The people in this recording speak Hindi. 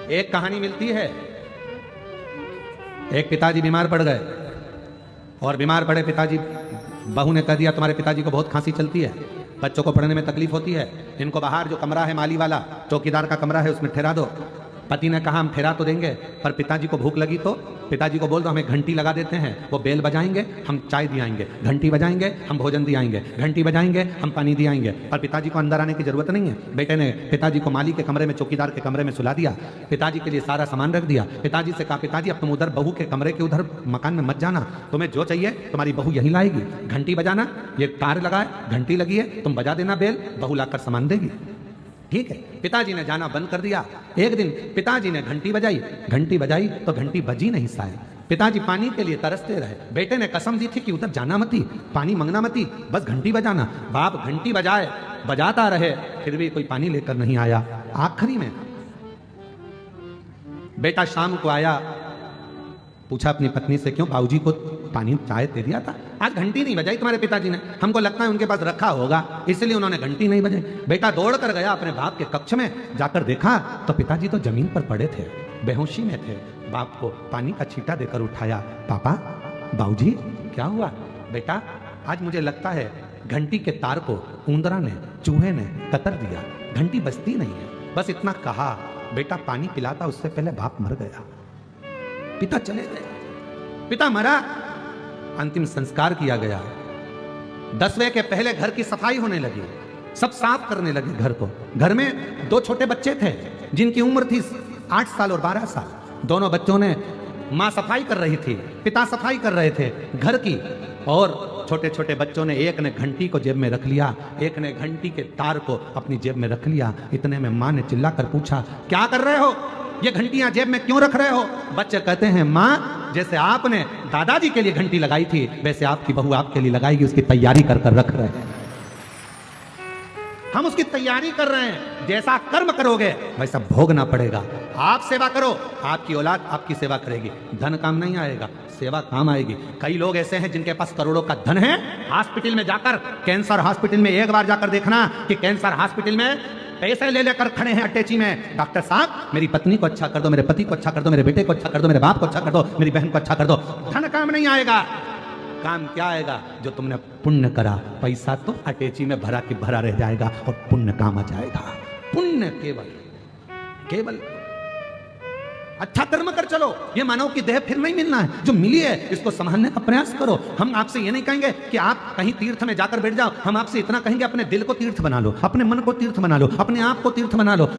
एक कहानी मिलती है, एक पिताजी बीमार पड़ गए और बीमार पड़े पिताजी, बहू ने कह दिया तुम्हारे पिताजी को बहुत खांसी चलती है, बच्चों को पढ़ने में तकलीफ होती है, इनको बाहर जो कमरा है माली वाला चौकीदार का कमरा है उसमें ठहरा दो। पति ने कहा हम ठहरा तो देंगे, पर पिताजी को भूख लगी तो पिताजी को बोल दो हमें घंटी लगा देते हैं, वो बेल बजाएंगे हम चाय दिलाएंगे, घंटी बजाएंगे हम भोजन दिलाएंगे, घंटी बजाएंगे हम पानी दिलाएंगे। पर पिताजी को अंदर आने की जरूरत नहीं है। बेटे ने पिताजी को माली के कमरे में चौकीदार के कमरे में सुला दिया, पिताजी के लिए सारा सामान रख दिया। पिताजी से कहा पिताजी अब तुम उधर बहू के कमरे के उधर मकान में मत जाना, तुम्हें जो चाहिए तुम्हारी बहू यहीं लाएगी, घंटी बजाना, ये तार लगाए घंटी लगी है तुम बजा देना बेल, बहू लाकर सामान देगी। ठीक है, पिताजी ने जाना बंद कर दिया। एक दिन पिताजी ने घंटी बजाई तो घंटी बजी नहीं साहब। पिताजी पानी के लिए तरसते रहे। बेटे ने कसम दी थी कि उधर जाना मती, पानी मंगना मती, बस घंटी बजाना। बाप घंटी बजाता रहे, फिर भी कोई पानी लेकर नहीं आया। आखिरी में बेटा शाम को आया, पूछा अपनी पत्नी से क्यों बाबूजी को पानी चाय दे दिया था, आज घंटी नहीं बजाई तुम्हारे पिताजी ने, हमको लगता है उनके पास रखा होगा इसलिए उन्होंने घंटी नहीं बजाई। बेटा दौड़ कर गया अपने बाप के कक्ष में, जाकर देखा तो पिताजी तो जमीन पर पड़े थे, बेहोशी में थे। बाप को पानी का छींटा देकर उठाया, पापा बाबूजी क्या हुआ? बेटा आज मुझे लगता है घंटी के तार को ऊंदरा ने चूहे ने कतर दिया, घंटी बजती नहीं है। बस इतना कहा, बेटा पानी पिलाता उससे पहले बाप मर गया। पिता चले गए, पिता मरा, अंतिम संस्कार किया गया। 10वें के पहले घर की सफाई होने लगी, सब साफ करने लगे घर को। घर में 2 छोटे बच्चे थे जिनकी उम्र थी 8 साल और 12 साल। दोनों बच्चों ने, माँ सफाई कर रही थी, पिता सफाई कर रहे थे घर की, और छोटे छोटे बच्चों ने, एक ने घंटी को जेब में रख लिया, एक ने घंटी के तार को अपनी जेब में रख लिया। इतने में माँ ने चिल्लाकर पूछा क्या कर रहे हो, ये घंटियां जेब में क्यों रख रहे हो? बच्चे कहते हैं माँ जैसे आपने दादाजी के लिए घंटी लगाई थी वैसे आपकी बहू आपके लिए लगाएगी, उसकी तैयारी कर कर रख रहे हैं, हम उसकी तैयारी कर रहे हैं, जैसा कर्म करोगे वैसा भोगना पड़ेगा। आप सेवा करो, आपकी औलाद आपकी सेवा करेगी। धन काम नहीं आएगा, सेवा काम आएगी। कई लोग ऐसे हैं जिनके पास करोड़ों का धन है, हॉस्पिटल में जाकर, कैंसर हॉस्पिटल में एक बार जाकर देखना कि कैंसर हॉस्पिटल में पैसे ले लेकर खड़े हैं अटैची में, डॉक्टर साहब मेरी पत्नी को अच्छा कर दो, मेरे पति को अच्छा कर दो, मेरे बेटे को अच्छा कर दो, मेरे बाप को अच्छा कर दो, मेरी बहन को अच्छा कर दो। धन काम नहीं आएगा, काम क्या आएगा? जो तुमने पुण्य करा, पैसा तो अटैची में भरा के भरा रह जाएगा और पुण्य काम आ जाएगा। पुण्य केवल अच्छा कर्म कर चलो। ये मानव की देह फिर नहीं मिलना है, जो मिली है इसको संभालने का प्रयास करो। हम आपसे ये नहीं कहेंगे कि आप कहीं तीर्थ में जाकर बैठ जाओ, हम आपसे इतना कहेंगे अपने दिल को तीर्थ बना लो, अपने मन को तीर्थ बना लो, अपने आप को तीर्थ बना लो।